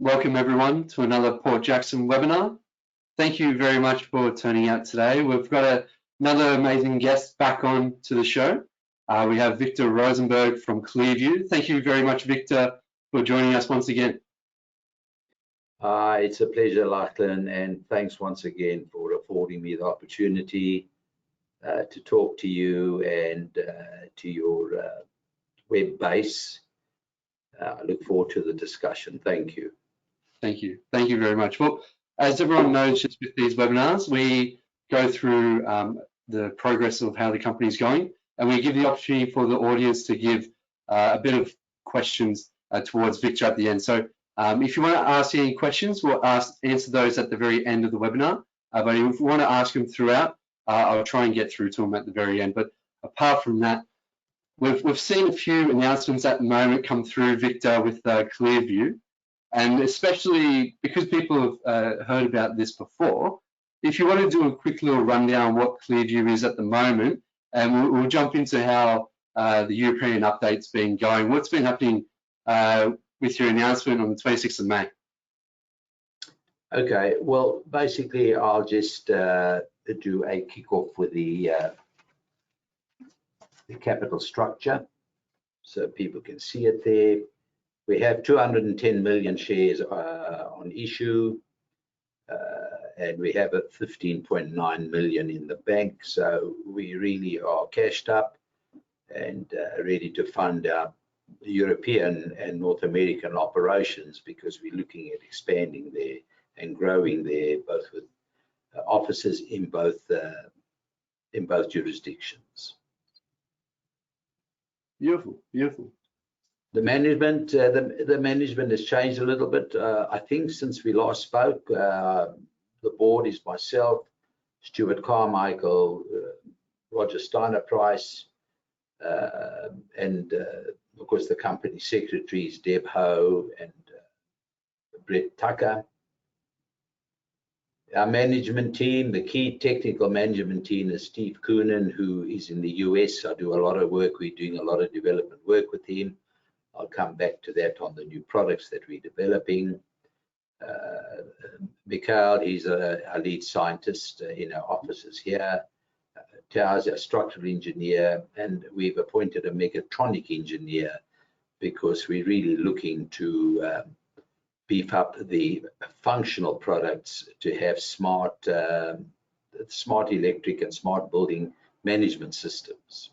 Welcome everyone to another Port Jackson webinar. Thank you very much for turning out today. We've got another amazing guest back on to the show. We have Victor Rosenberg from ClearVue. Thank you very much, Victor, for joining us once again. It's a pleasure, Lachlan, and thanks once again for affording me the opportunity to talk to you and to your web base. I look forward to the discussion. Thank you. Thank you. Thank you very much. Well, as everyone knows, just with these webinars, we go through the progress of how the company is going, and we give the opportunity for the audience to give a bit of questions towards Victor at the end. So if you want to ask any questions, we'll answer those at the very end of the webinar. But if you want to ask them throughout, I'll try and get through to them at the very end. But apart from that, we've seen a few announcements at the moment come through, Victor, with ClearVue. And especially because people have heard about this before, if you want to do a quick little rundown on what ClearVue is at the moment, and we'll jump into how the European update's been going. What's been happening with your announcement on the 26th of May? Okay, well, basically, I'll just do a kickoff with the capital structure so people can see it there. We have 210 million shares on issue, and we have 15.9 million in the bank. So we really are cashed up and ready to fund our European and North American operations, because we're looking at expanding there and growing there, both with offices in both jurisdictions. Beautiful, beautiful. The management, the management has changed a little bit. I think since we last spoke, the board is myself, Stuart Carmichael, Roger Steiner-Price, and of course the company secretaries, Deb Ho and Brett Tucker. Our management team, the key technical management team, is Steve Coonan, who is in the US. I do a lot of work. We're doing a lot of development work with him. I'll come back to that on the new products that we're developing. Mikhail, he's our lead scientist in our offices here. Tow's our structural engineer, and we've appointed a mechatronic engineer because we're really looking to beef up the functional products to have smart electric and smart building management systems.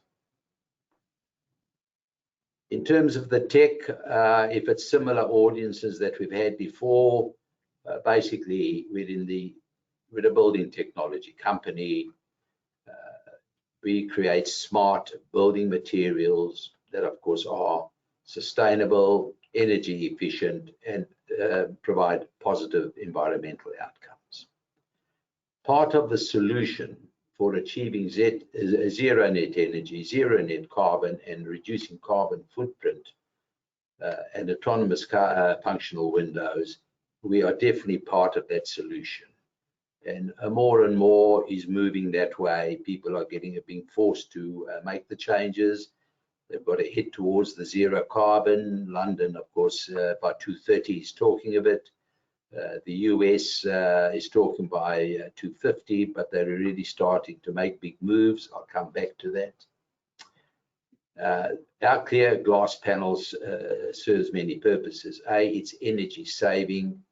In terms of the tech, if it's similar audiences that we've had before, basically we're a building technology company. We create smart building materials that, of course, are sustainable, energy efficient, and provide positive environmental outcomes. Part of the solution for achieving zero net energy, zero net carbon, and reducing carbon footprint and autonomous functional windows, we are definitely part of that solution. And more is moving that way. People are being forced to make the changes. They've got to head towards the zero carbon. London, of course, by 2030 is talking of it. The US is talking by 2050, but they're already starting to make big moves. I'll come back to that. Our clear glass panels serves many purposes. It's energy saving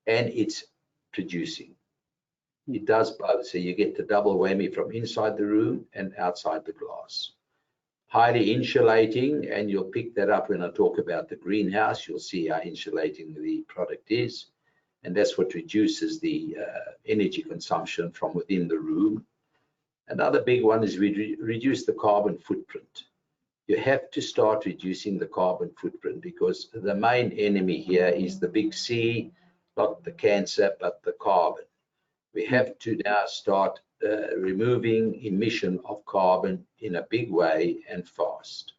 and it's producing. It does both, so you get the double whammy from inside the room and outside the glass. Highly insulating, and you'll pick that up when I talk about the greenhouse. You'll see how insulating the product is, and that's what reduces the energy consumption from within the room. Another big one is we reduce the carbon footprint. You have to start reducing the carbon footprint, because the main enemy here is the big C, not the cancer, but the carbon. We have to now start removing emission of carbon in a big way and fast.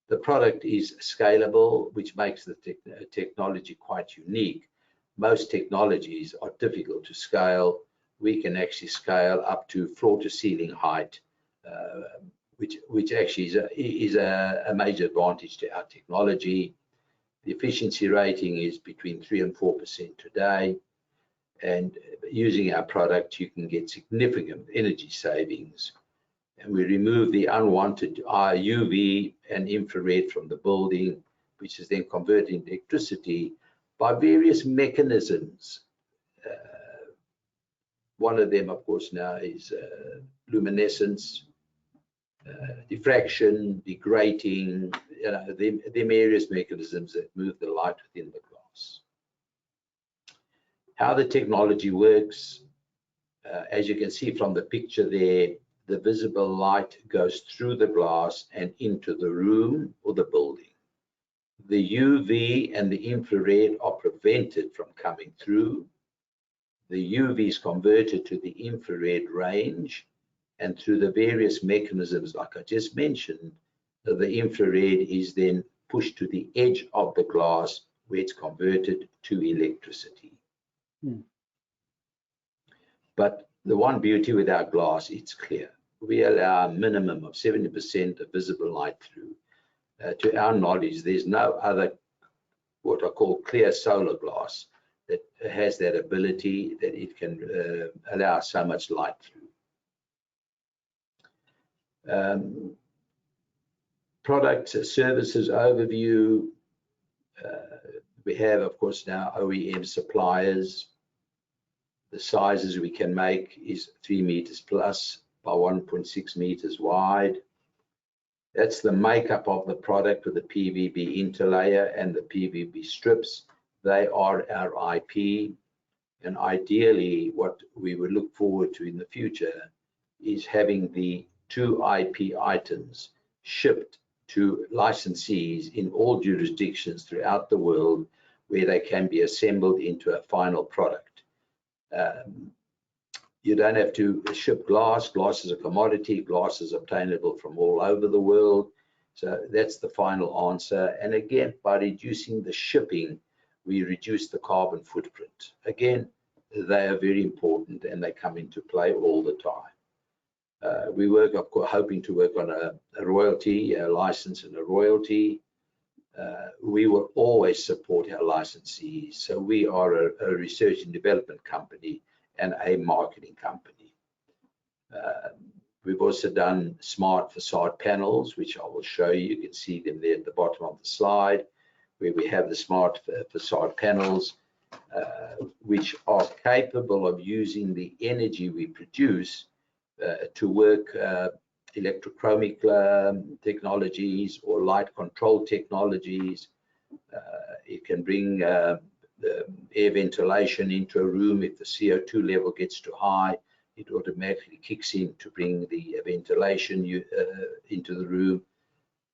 The product is scalable, which makes the technology quite unique. Most technologies are difficult to scale. We can actually scale up to floor to ceiling height, which actually is a major advantage to our technology. The efficiency rating is between 3 and 4% today. And using our product, you can get significant energy savings. And we remove the unwanted UV and infrared from the building, which is then converted into electricity by various mechanisms. One of them, of course, now is luminescence, diffraction, degrating, them various mechanisms that move the light within the glass. How the technology works, as you can see from the picture there, the visible light goes through the glass and into the room or the building. The UV and the infrared are prevented from coming through. The UV is converted to the infrared range, and through the various mechanisms like I just mentioned, the infrared is then pushed to the edge of the glass where it's converted to electricity. But the one beauty with our glass, it's clear. We allow a minimum of 70% of visible light through. To our knowledge, there's no other what I call clear solar glass that has that ability that it can allow so much light through. Product services overview. We have, of course, now OEM suppliers. The sizes we can make is 3 meters plus by 1.6 meters wide. That's the makeup of the product with the PVB interlayer and the PVB strips. They are our IP, and ideally what we would look forward to in the future is having the 2 IP items shipped to licensees in all jurisdictions throughout the world where they can be assembled into a final product. You don't have to ship glass. Glass is a commodity. Glass is obtainable from all over the world. So that's the final answer. And again, by reducing the shipping, we reduce the carbon footprint. Again, they are very important and they come into play all the time. We work, of course, hoping to work on a royalty, a license and a royalty. We will always support our licensees. So we are a research and development company and a marketing company. We've also done smart facade panels, which I will show you. You can see them there at the bottom of the slide, where we have the smart facade panels, which are capable of using the energy we produce to work electrochromic technologies or light control technologies. It can bring the air ventilation into a room. If the CO2 level gets too high, it automatically kicks in to bring the ventilation into the room.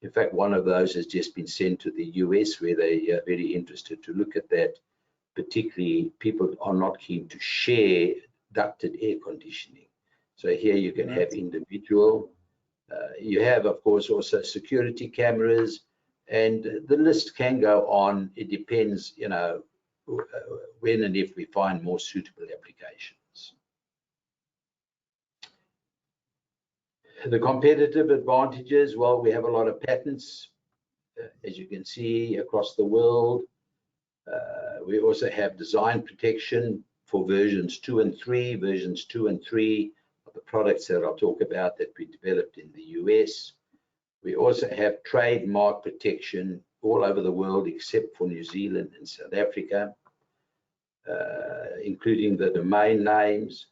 In fact, one of those has just been sent to the US, where they are very interested to look at that. Particularly, people are not keen to share ducted air conditioning. So here you can have individual. You have, of course, also security cameras, and the list can go on. It depends, when and if we find more suitable applications. The competitive advantages, well, we have a lot of patents, as you can see, across the world. We also have design protection for versions 2 and 3. Versions 2 and 3 are the products that I'll talk about that we developed in the US. We also have trademark protection all over the world except for New Zealand and South Africa, including the domain names.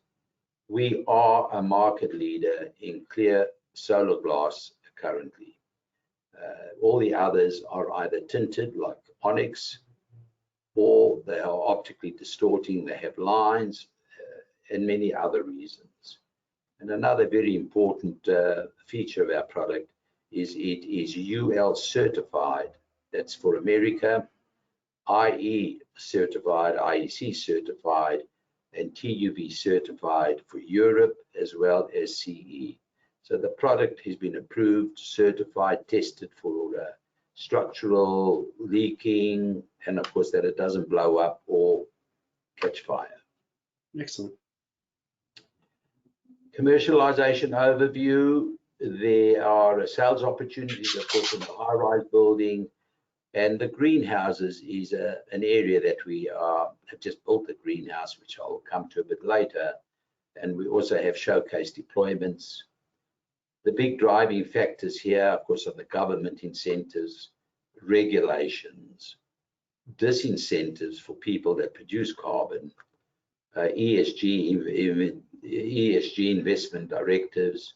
We are a market leader in clear solar glass currently. All the others are either tinted like onyx, or they are optically distorting, they have lines, and many other reasons. And another very important feature of our product is it is UL certified, that's for America, IE certified, IEC certified, and TUV certified for Europe, as well as CE. So the product has been approved, certified, tested for structural leaking, and of course that it doesn't blow up or catch fire. Excellent. Commercialization overview. There are sales opportunities, of course, in the high-rise building, And the greenhouses is an area that we have just built a greenhouse, which I'll come to a bit later. And we also have showcase deployments. The big driving factors here, of course, are the government incentives, regulations, disincentives for people that produce carbon, ESG investment directives,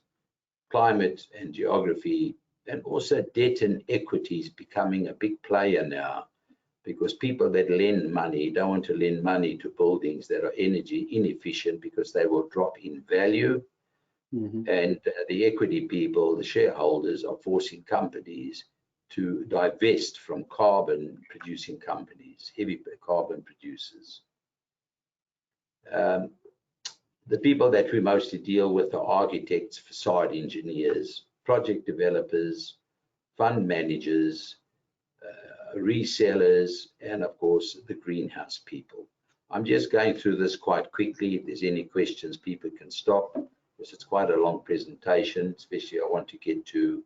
climate and geography, and also debt and equities becoming a big player now, because people that lend money don't want to lend money to buildings that are energy inefficient because they will drop in value. And the equity people, the shareholders, are forcing companies to divest from carbon producing companies, heavy carbon producers. The people that we mostly deal with are architects, facade engineers, project developers, fund managers, resellers, and of course the greenhouse people. I'm just going through this quite quickly. If there's any questions, people can stop, because it's quite a long presentation, especially I want to get to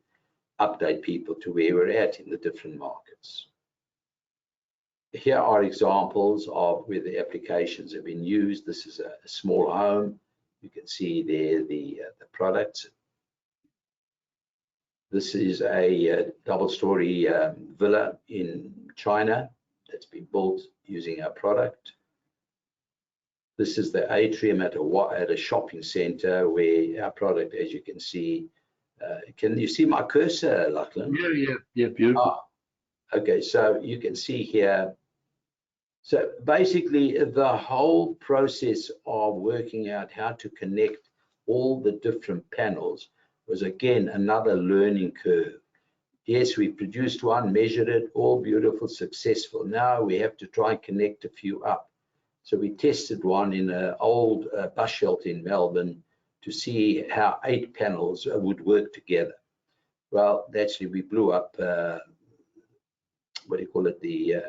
update people to where we're at in the different markets. Here are examples of where the applications have been used. This is a small home. You can see there the products. This is a double-story villa in China that's been built using our product. This is the atrium at a shopping center where our product, as you can see, can you see my cursor, Lachlan? Yeah, beautiful. Okay, so you can see here. So basically, the whole process of working out how to connect all the different panels was again another learning curve. Yes, we produced one, measured it, all beautiful, successful. Now we have to try and connect a few up. So we tested one in an old bus shelter in Melbourne to see how 8 panels would work together. Well, actually we blew up, what do you call it, the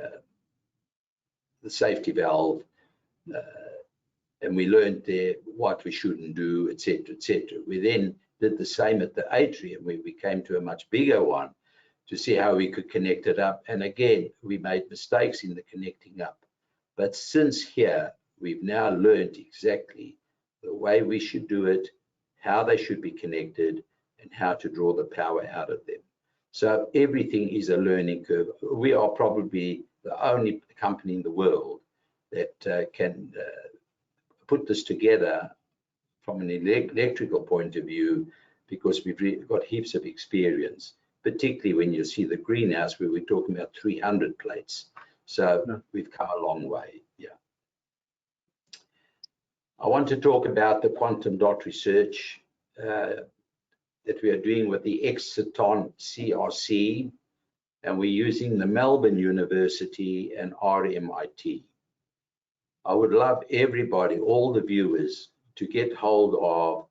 safety valve, and we learned there what we shouldn't do, etc., etc. We then did the same at the atrium, where we came to a much bigger one to see how we could connect it up. And again, we made mistakes in the connecting up. But since here, we've now learned exactly the way we should do it, how they should be connected, and how to draw the power out of them. So everything is a learning curve. We are probably the only company in the world that can put this together from an electrical point of view, because we've got heaps of experience, particularly when you see the greenhouse where we're talking about 300 plates. So we've come a long way. Yeah. I want to talk about the quantum dot research that we are doing with the Exciton CRC, and we're using the Melbourne University and RMIT. I would love everybody, all the viewers, to get hold of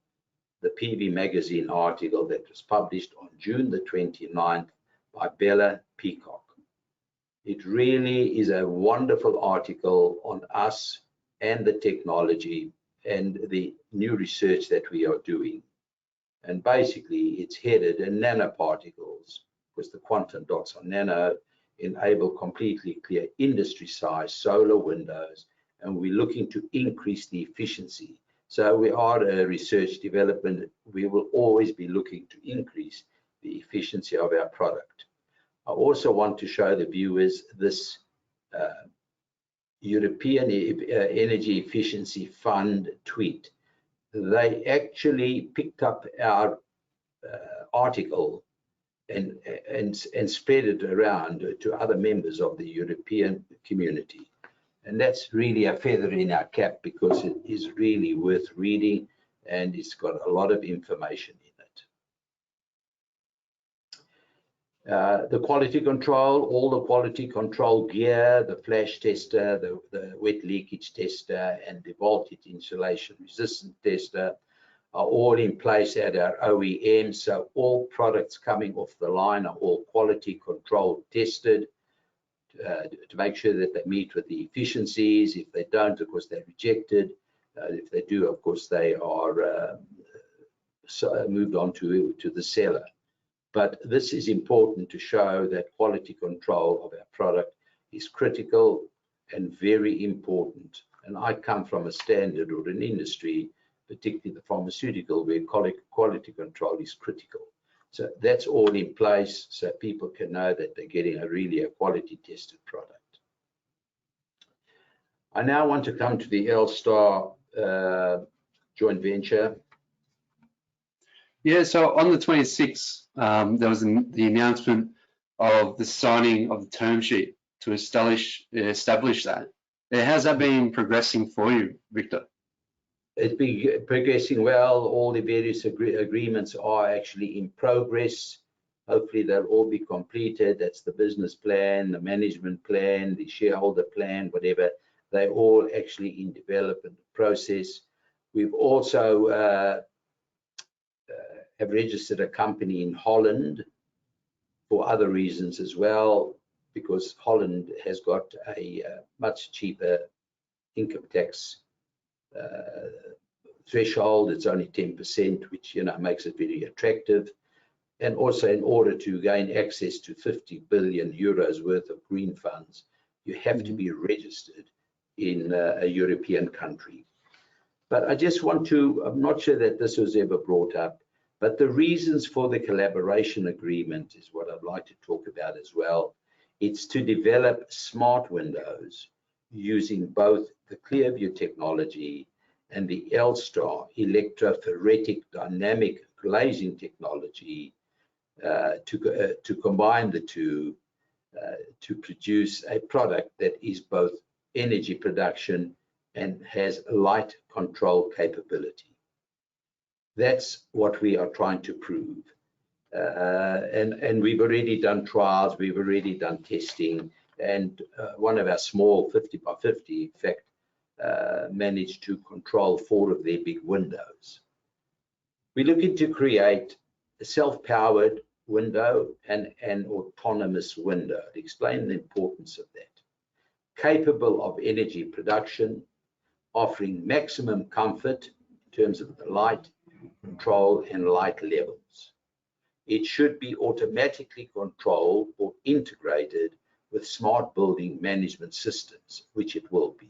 the PV magazine article that was published on June the 29th by Bella Peacock. It really is a wonderful article on us and the technology and the new research that we are doing. And basically it's headed in nanoparticles, because the quantum dots on nano enable completely clear industry-size solar windows, and we're looking to increase the efficiency. So we are a research development. We will always be looking to increase the efficiency of our product. I also want to show the viewers this European Energy Efficiency Fund tweet. They actually picked up our article and spread it around to other members of the European community. And that's really a feather in our cap, because it is really worth reading and it's got a lot of information in it. The quality control, all the quality control gear, the flash tester, the wet leakage tester, and the voltage insulation resistant tester are all in place at our OEM. So all products coming off the line are all quality control tested to make sure that they meet with the efficiencies. If they don't, of course, they're rejected. If they do, of course, they are moved on to the seller. But this is important to show that quality control of our product is critical and very important. And I come from a standard or an industry, particularly the pharmaceutical, where quality control is critical. So that's all in place so people can know that they're getting a quality tested product. I now want to come to the AWST joint venture. Yeah, so on the 26th, there was the announcement of the signing of the term sheet to establish that. How's that been progressing for you, Victor? It's been progressing well. All the various agreements are actually in progress. Hopefully they'll all be completed. That's the business plan, the management plan, the shareholder plan, whatever. They're all actually in development process. We've also have registered a company in Holland for other reasons as well, because Holland has got a much cheaper income tax threshold. It's only 10%, which makes it very attractive. And also, in order to gain access to 50 billion euros worth of green funds, you have to be registered in a European country. But I just want to, I'm not sure that this was ever brought up, but the reasons for the collaboration agreement is what I'd like to talk about as well. It's to develop smart windows using both the ClearVue technology and the AWST electrophoretic dynamic glazing technology to combine the two to produce a product that is both energy production and has light control capability. That's what we are trying to prove. And we've already done trials, we've already done testing, and one of our small 50 by 50, in fact, managed to control 4 of their big windows. We're looking to create a self-powered window and an autonomous window. To explain the importance of that. Capable of energy production, offering maximum comfort in terms of the light control and light levels. It should be automatically controlled or integrated with smart building management systems, which it will be.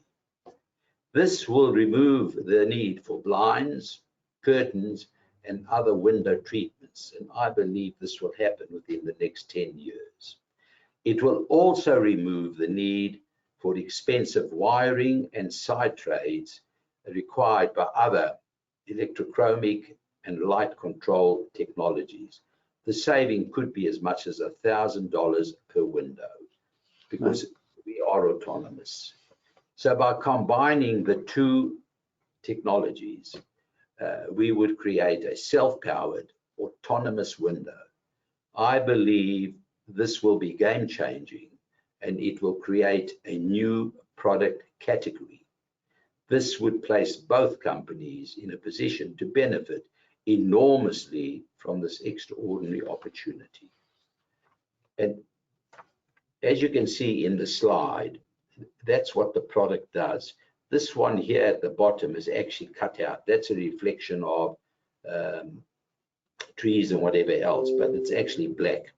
This will remove the need for blinds, curtains, and other window treatments, and I believe this will happen within the next 10 years. It will also remove the need for expensive wiring and side trades required by other electrochromic and light control technologies. The saving could be as much as $1,000 per window because we are autonomous. So by combining the two technologies, we would create a self-powered autonomous window. I believe this will be game-changing and it will create a new product category. This would place both companies in a position to benefit enormously from this extraordinary opportunity. And as you can see in the slide, that's what the product does. This one here at the bottom is actually cut out. That's a reflection of trees and whatever else, but it's actually black.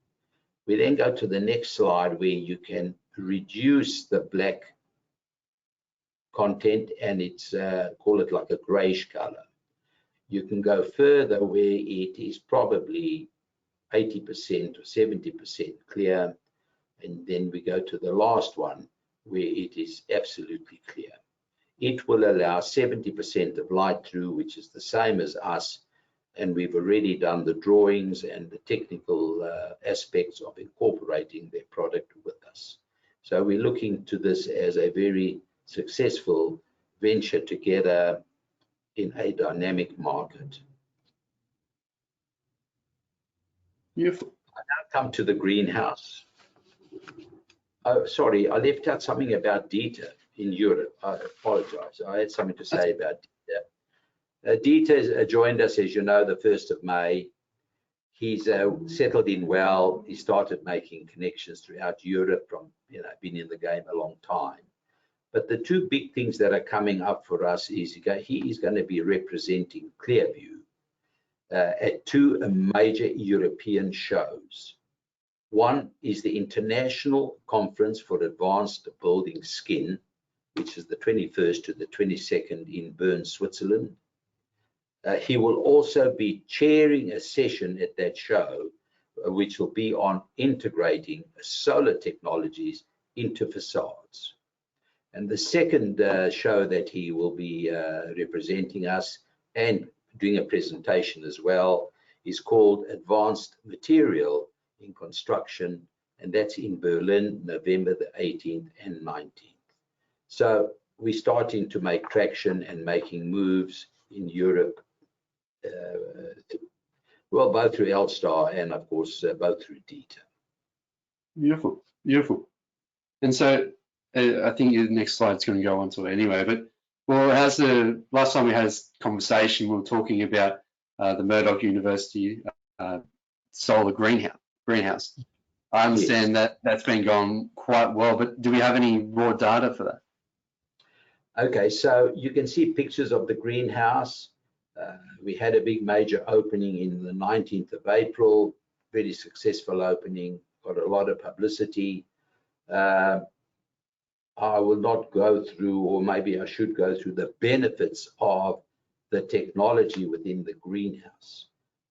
We then go to the next slide where you can reduce the black content and it's call it like a grayish color. You can go further where it is probably 80% or 70% clear, and then we go to the last one where it is absolutely clear. It will allow 70% of light through, which is the same as us, and we've already done the drawings and the technical aspects of incorporating their product with us. So we're looking to this as a very successful venture together in a dynamic market. Beautiful. I now come to the greenhouse. Oh, sorry, I left out something about Dieter in Europe. I apologize. I had something to say about Dieter. Dieter joined us, as you know, the 1st of May. He's settled in well. He started making connections throughout Europe from, been in the game a long time. But the two big things that are coming up for us is he is going to be representing ClearVue at two major European shows. One is the International Conference for Advanced Building Skin, which is the 21st to the 22nd in Bern, Switzerland. He will also be chairing a session at that show, which will be on integrating solar technologies into facades. And the second show that he will be representing us and doing a presentation as well is called Advanced Material in Construction, and that's in Berlin, November the 18th and 19th. So we're starting to make traction and making moves in Europe, well, both through L-Star and of course both through DETA. Beautiful, beautiful. And so I think your next slide's going to go on to it anyway, but well, as the last time we had this conversation, we were talking about the Murdoch University solar greenhouse. I understand that that's been going quite well, but do we have any raw data for that? Okay, so you can see pictures of the greenhouse. We had a big major opening in the 19th of April, very successful opening, got a lot of publicity. I will not go through, or maybe I should go through the benefits of the technology within the greenhouse.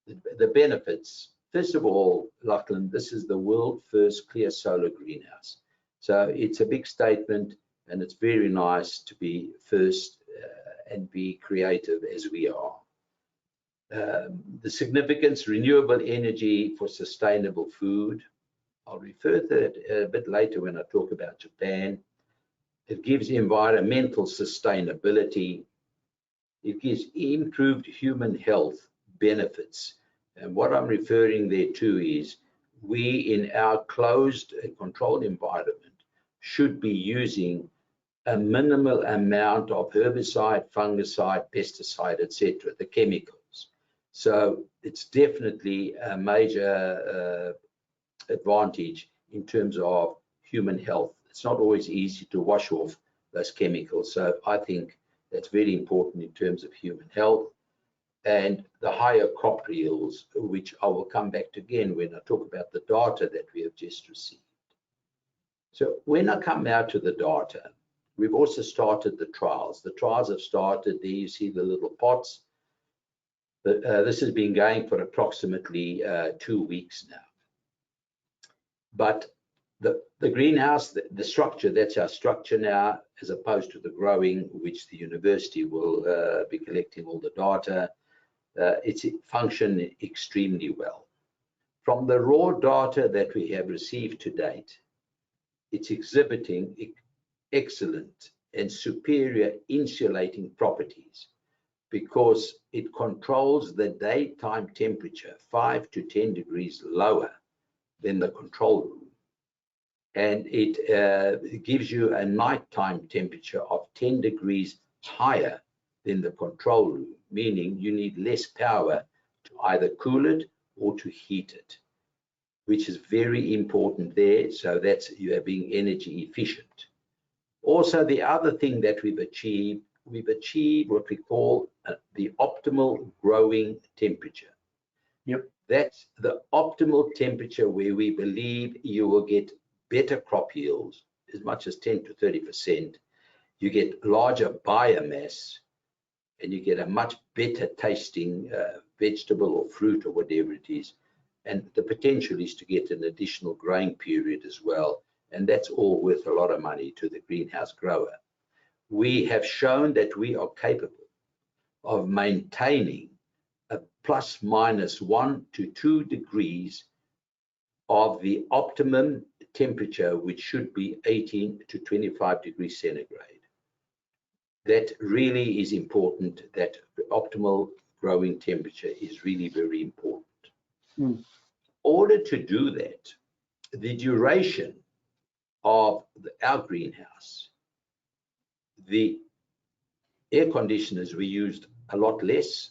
The benefits, first of all, Lachlan, this is the world first clear solar greenhouse. So it's a big statement, and it's very nice to be first and be creative as we are. The significance, renewable energy for sustainable food. I'll refer to that a bit later when I talk about Japan. It gives environmental sustainability. It gives improved human health benefits. And what I'm referring there to is we in our closed and controlled environment should be using a minimal amount of herbicide, fungicide, pesticide, etc., the chemicals. So it's definitely a major advantage in terms of human health. It's not always easy to wash off those chemicals. So I think that's very important in terms of human health. And the higher crop yields, which I will come back to again when I talk about the data that we have just received. So when I come now to the data, we've also started the trials. The trials have started. There you see the little pots. This has been going for approximately 2 weeks now. But the greenhouse, the structure, that's our structure now, as opposed to the growing, which the university will be collecting all the data. It's functioned extremely well. From the raw data that we have received to date, it's exhibiting excellent and superior insulating properties because it controls the daytime temperature 5 to 10 degrees lower than the control room. And it gives you a nighttime temperature of 10 degrees higher than the control room, meaning you need less power to either cool it or to heat it, which is very important there. So that's you are being energy efficient. Also, the other thing that we've achieved what we call the optimal growing temperature. Yep. That's the optimal temperature where we believe you will get better crop yields, as much as 10 to 30%. You get larger biomass, and you get a much better tasting vegetable or fruit or whatever it is. And the potential is to get an additional growing period as well. And that's all worth a lot of money to the greenhouse grower. We have shown that we are capable of maintaining a plus minus 1 to 2 degrees of the optimum temperature, which should be 18 to 25 degrees centigrade. That really is important. That optimal growing temperature is really very important. In order to do that, the duration of our greenhouse, the air conditioners we used a lot less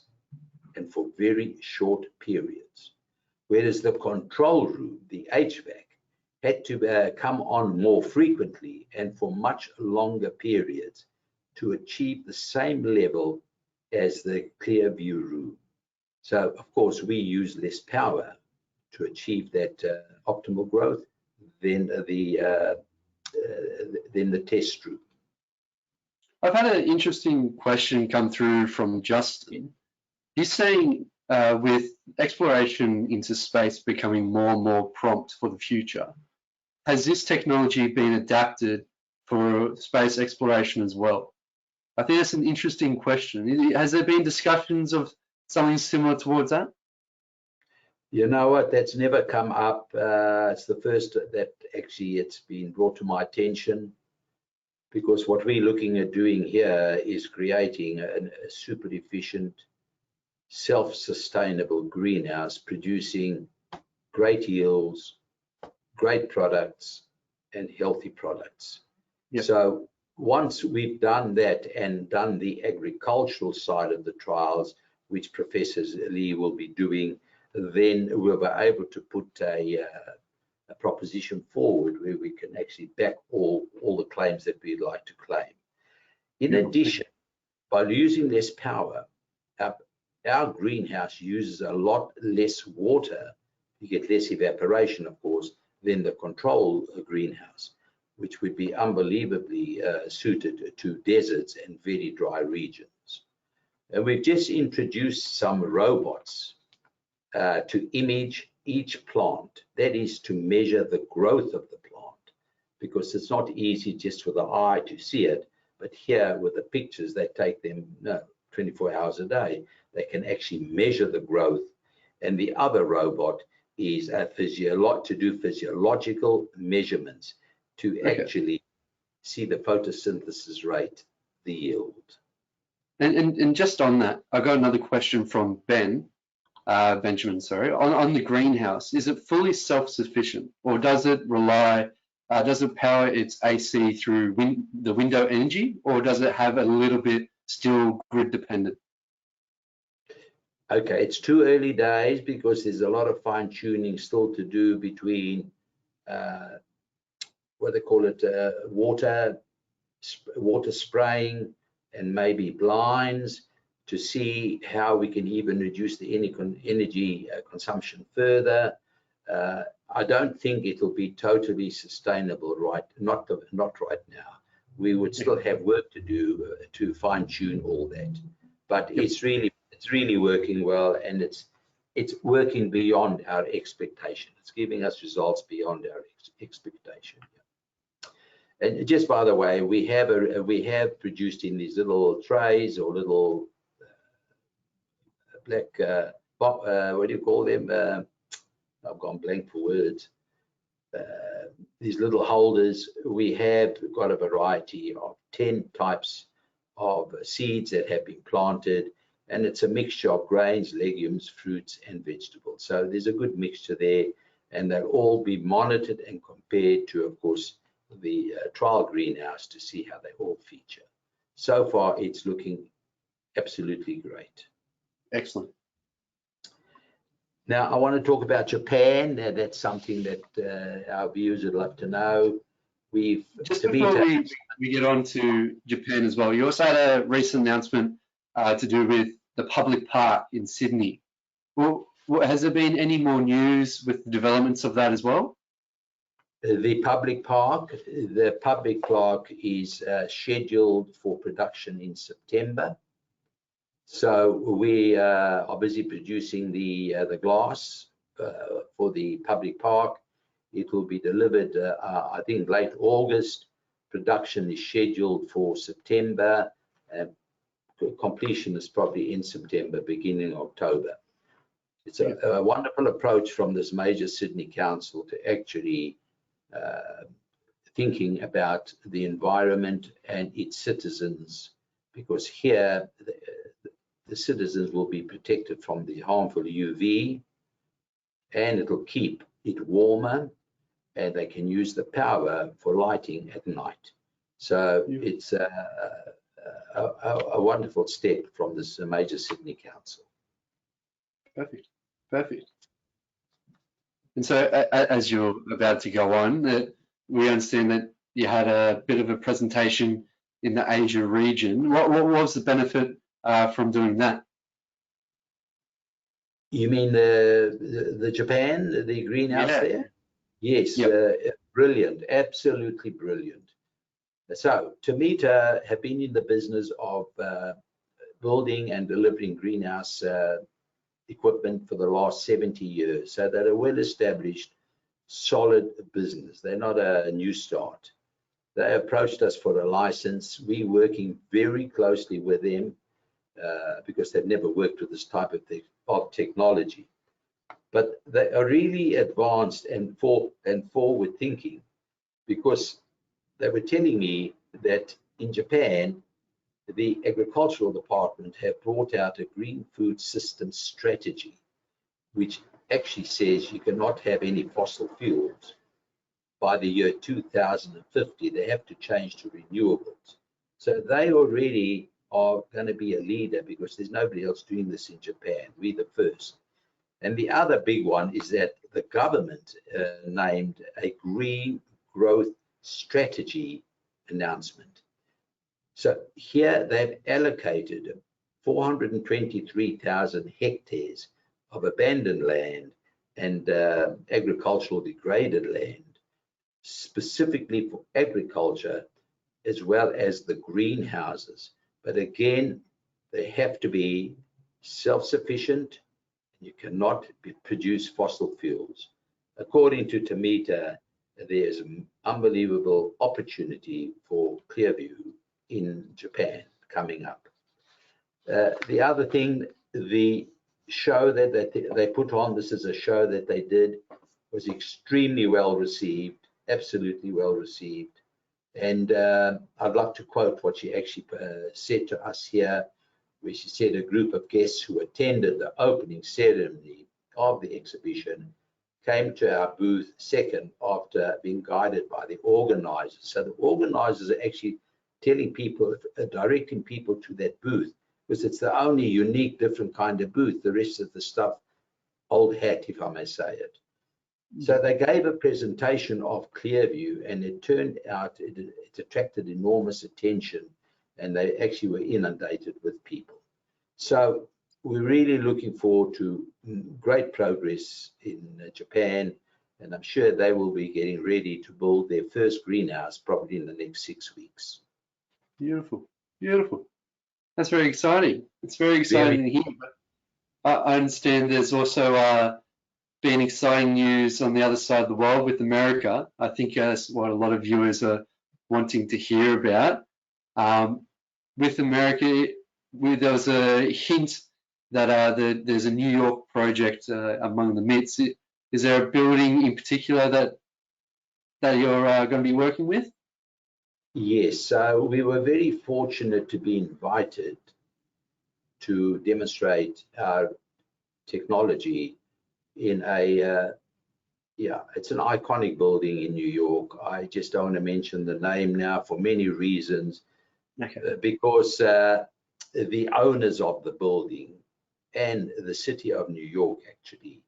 and for very short periods, whereas the control room, the HVAC, had to come on more frequently and for much longer periods to achieve the same level as the ClearVue room. So of course we use less power to achieve that optimal growth than the test room. I've had an interesting question come through from Justin. He's saying with exploration into space becoming more and more prompt for the future, has this technology been adapted for space exploration as well? I think that's an interesting question. Has there been discussions of something similar towards that? You know what, that's never come up. It's the first that actually it's been brought to my attention, because what we're looking at doing here is creating a super efficient, self-sustainable greenhouse, producing great yields, great products, and healthy products. Yep. So once we've done that and done the agricultural side of the trials, which Professor Lee will be doing, then we'll be able to put a proposition forward where we can actually back all the claims that we'd like to claim. In addition, by using less power, our greenhouse uses a lot less water. You get less evaporation, of course, than the control greenhouse, which would be unbelievably suited to deserts and very dry regions. And we've just introduced some robots to image each plant, that is to measure the growth of the plant, because it's not easy just with the eye to see it, but here with the pictures, they take them 24 hours a day, they can actually measure the growth. And the other robot is to do physiological measurements to actually see the photosynthesis rate, the yield. And just on that, I got another question from Benjamin, sorry, on the greenhouse. Is it fully self-sufficient, or does it rely, does it power its AC through the window energy, or does it have a little bit still grid dependent? Okay, it's too early days because there's a lot of fine tuning still to do between what they call it, water spraying and maybe blinds, to see how we can even reduce the energy consumption further. I don't think it'll be totally sustainable, not right now. We would still have work to do to fine tune all that, but it's really working well, and it's working beyond our expectation. It's giving us results beyond our expectation. And just by the way, we have produced in these little trays or little black what do you call them? I've gone blank for words. These little holders, we have got a variety of 10 types of seeds that have been planted, and it's a mixture of grains, legumes, fruits, and vegetables. So there's a good mixture there, and they'll all be monitored and compared to, of course, the trial greenhouse to see how they all feature. So far, it's looking absolutely great. Excellent. Now, I want to talk about Japan. That's something that our viewers would love to know. Just before we get on to Japan as well, you also had a recent announcement to do with the public park in Sydney. Well, has there been any more news with the developments of that as well? The public park is scheduled for production in September. So we are busy producing the glass for the public park. It will be delivered, I think, late August. Production is scheduled for September. Completion is probably in September, beginning October. It's a wonderful approach from this major Sydney council to actually thinking about the environment and its citizens, because here the citizens will be protected from the harmful UV, and it'll keep it warmer, and they can use the power for lighting at night. So it's a wonderful step from this major Sydney council. Perfect, perfect. And so as you're about to go on, we understand that you had a bit of a presentation in the Asia region. What was the benefit from doing that? You mean the Japan, the greenhouse there? Yes, Yep. brilliant, absolutely brilliant. So Tomita have been in the business of building and delivering greenhouse equipment for the last 70 years. So they're a well-established, solid business. They're not a new start. They approached us for a license. We're working very closely with them because they've never worked with this type of technology. But they are really advanced and forward thinking, because they were telling me that in Japan, the agricultural department have brought out a green food system strategy, which actually says you cannot have any fossil fuels by the year 2050. They have to change to renewables. So they already are going to be a leader, because there's nobody else doing this in Japan. We're the first. And the other big one is that the government named a green growth strategy announcement. So here they've allocated 423,000 hectares of abandoned land and agricultural degraded land, specifically for agriculture, as well as the greenhouses. But again, they have to be self-sufficient. You cannot produce fossil fuels. According to Tomita, there's an unbelievable opportunity for ClearVue in Japan coming up. The other thing, the show that they put on, this is a show that they did, was extremely well received, absolutely well received. And I'd like to quote what she actually said to us here, where she said a group of guests who attended the opening ceremony of the exhibition came to our booth second after being guided by the organizers. So the organizers are actually telling people, directing people to that booth, because it's the only unique, different kind of booth. The rest of the stuff, old hat, if I may say it. So they gave a presentation of ClearVue, and it turned out it attracted enormous attention, and they actually were inundated with people. So we're really looking forward to great progress in Japan, and I'm sure they will be getting ready to build their first greenhouse probably in the next 6 weeks. Beautiful, beautiful. That's very exciting. It's very exciting to hear. But I understand there's also been exciting news on the other side of the world with America. I think that's what a lot of viewers are wanting to hear about. With America, there was a hint that there's a New York project among the midst. Is there a building in particular that you're going to be working with? Yes, so we were very fortunate to be invited to demonstrate our technology in a, it's an iconic building in New York. I just don't want to mention the name now for many reasons, because the owners of the building and the city of New York actually,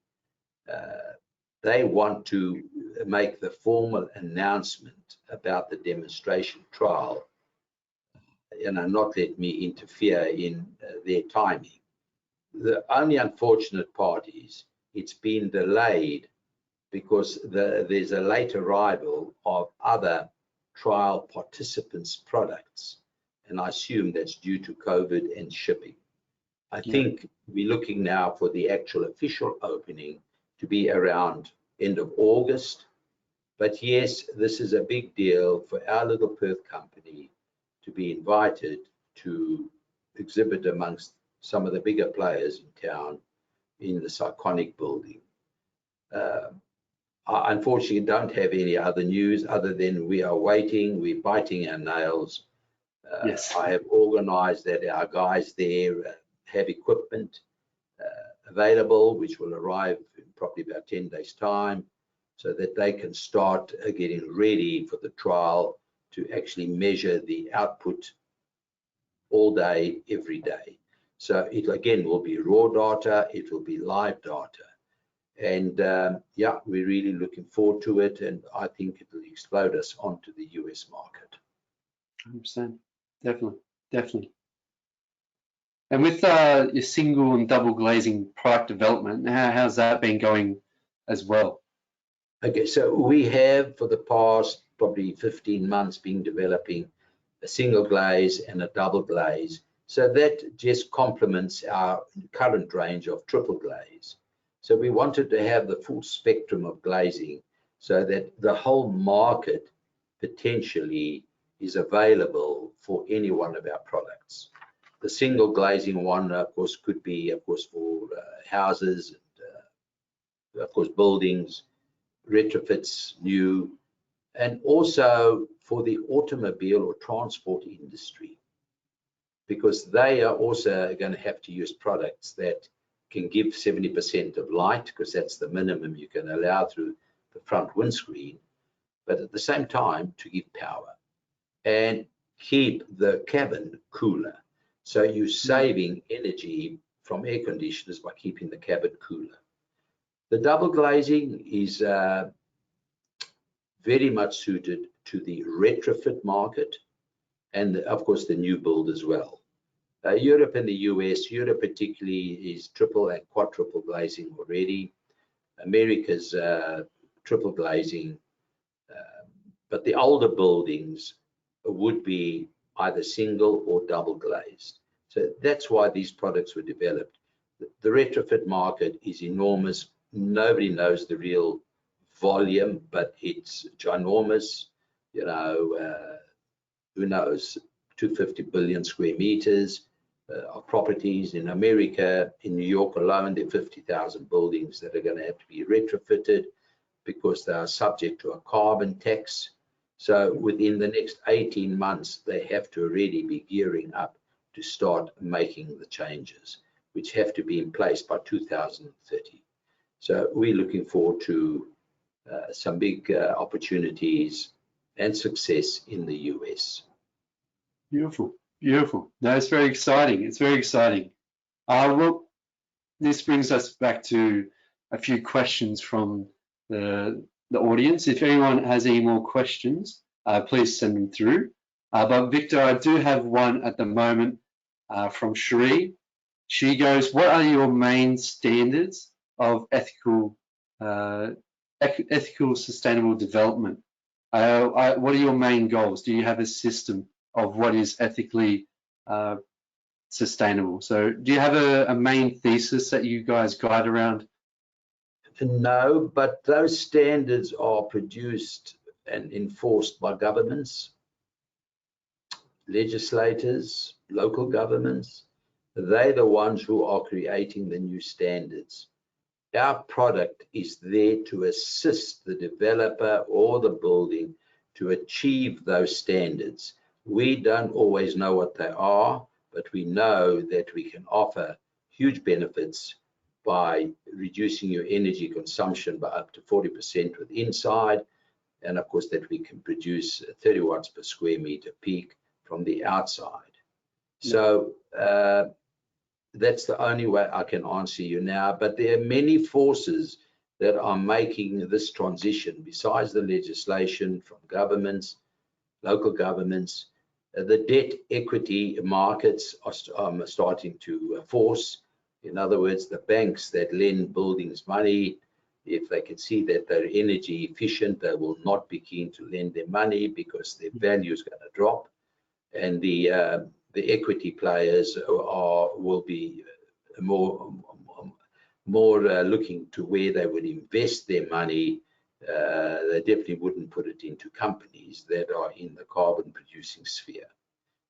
they want to make the formal announcement about the demonstration trial, and not let me interfere in their timing. The only unfortunate part is it's been delayed because there's a late arrival of other trial participants' products, and I assume that's due to COVID and shipping. I think we're looking now for the actual official opening to be around end of August. But yes, this is a big deal for our little Perth company to be invited to exhibit amongst some of the bigger players in town in this iconic building. I unfortunately don't have any other news other than we are waiting, we're biting our nails. Yes. I have organized that our guys there have equipment available, which will arrive in probably about 10 days' time, so that they can start getting ready for the trial to actually measure the output all day, every day. So it again will be raw data, it will be live data. And yeah, we're really looking forward to it, and I think it will explode us onto the US market. 100%, definitely, definitely. And with your single and double glazing product development, how's that been going as well? Okay, so we have for the past probably 15 months been developing a single glaze and a double glaze. So that just complements our current range of triple glaze. So we wanted to have the full spectrum of glazing so that the whole market potentially is available for any one of our products. The single glazing one, of course, could be, of course, for houses and, of course, buildings, retrofits, new, and also for the automobile or transport industry, because they are also going to have to use products that can give 70% of light, because that's the minimum you can allow through the front windscreen, but at the same time to give power and keep the cabin cooler. So you're saving energy from air conditioners by keeping the cabin cooler. The double glazing is very much suited to the retrofit market and of course the new build as well. Europe and the US, Europe particularly is triple and quadruple glazing already. America's triple glazing, but the older buildings would be either single or double glazed. So that's why these products were developed. The retrofit market is enormous. Nobody knows the real volume, but it's ginormous. You know, who knows, 250 billion square meters of properties in America. In New York alone, there are 50,000 buildings that are going to have to be retrofitted because they are subject to a carbon tax. So within the next 18 months, they have to already be gearing up to start making the changes, which have to be in place by 2030. So we're looking forward to some big opportunities and success in the US. Beautiful, beautiful. No, it's very exciting. It's very exciting. Well, this brings us back to a few questions from the audience. If anyone has any more questions, please send them through. But Victor, I do have one at the moment from Cherie. She goes, what are your main standards of ethical sustainable development? What are your main goals? Do you have a system of what is ethically sustainable? So do you have a main thesis that you guys guide around? No, but those standards are produced and enforced by governments, legislators, local governments. They're the ones who are creating the new standards. Our product is there to assist the developer or the building to achieve those standards. We don't always know what they are, but we know that we can offer huge benefits by reducing your energy consumption by up to 40% with inside, and of course that we can produce 30 watts per square meter peak from the outside. So that's the only way I can answer you now, but there are many forces that are making this transition besides the legislation from governments, local governments. The debt equity markets are starting to force. In other words, the banks that lend buildings money, if they can see that they're energy efficient, they will not be keen to lend their money because their value is going to drop. And the equity players will be more looking to where they would invest their money. They definitely wouldn't put it into companies that are in the carbon producing sphere.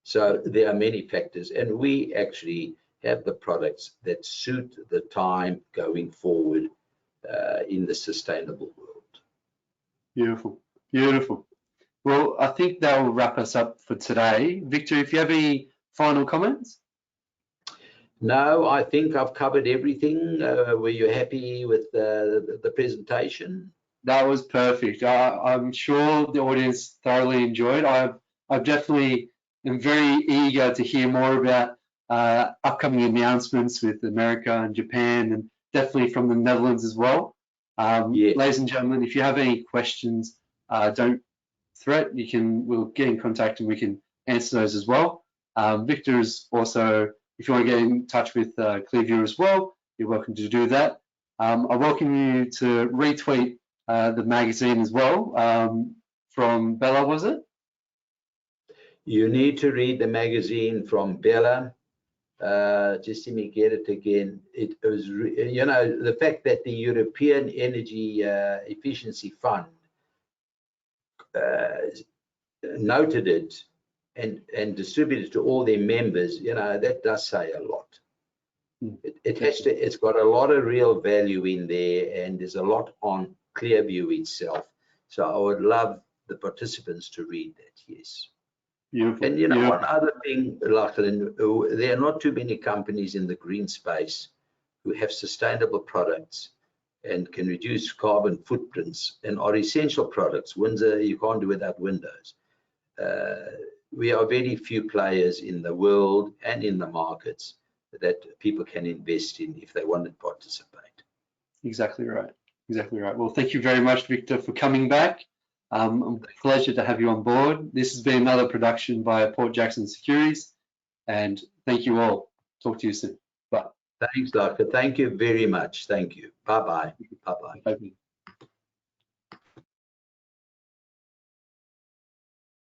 So there are many factors, and we actually have the products that suit the time going forward in the sustainable world. Beautiful, beautiful. Well, I think that will wrap us up for today. Victor, if you have any final comments? No, I think I've covered everything. Were you happy with the presentation? That was perfect. I'm sure the audience thoroughly enjoyed. I definitely am very eager to hear more about upcoming announcements with America and Japan, and definitely from the Netherlands as well. Yes. Ladies and gentlemen, if you have any questions, don't threat. We'll get in contact and we can answer those as well. Victor is also if you want to get in touch with ClearVue as well, you're welcome to do that. I welcome you to retweet the magazine as well from Bella, was it? You need to read the magazine from Bella. Just let me get it again. It was, you know, the fact that the European Energy Efficiency Fund noted it and distributed to all their members, you know, that does say a lot. It's got a lot of real value in there, and there's a lot on ClearVue itself. So I would love the participants to read that. Yes. Beautiful. And you know, one other thing, Lachlan, there are not too many companies in the green space who have sustainable products and can reduce carbon footprints and are essential products. Windsor, you can't do without windows. We are very few players in the world and in the markets that people can invest in if they want to participate. Exactly right. Exactly right. Well, thank you very much, Victor, for coming back. A pleasure to have you on board. This has been another production by Port Jackson Securities, and thank you all. Talk to you soon. Bye. Thanks, Doctor. Thank you very much. Thank you. Bye-bye. Bye-bye.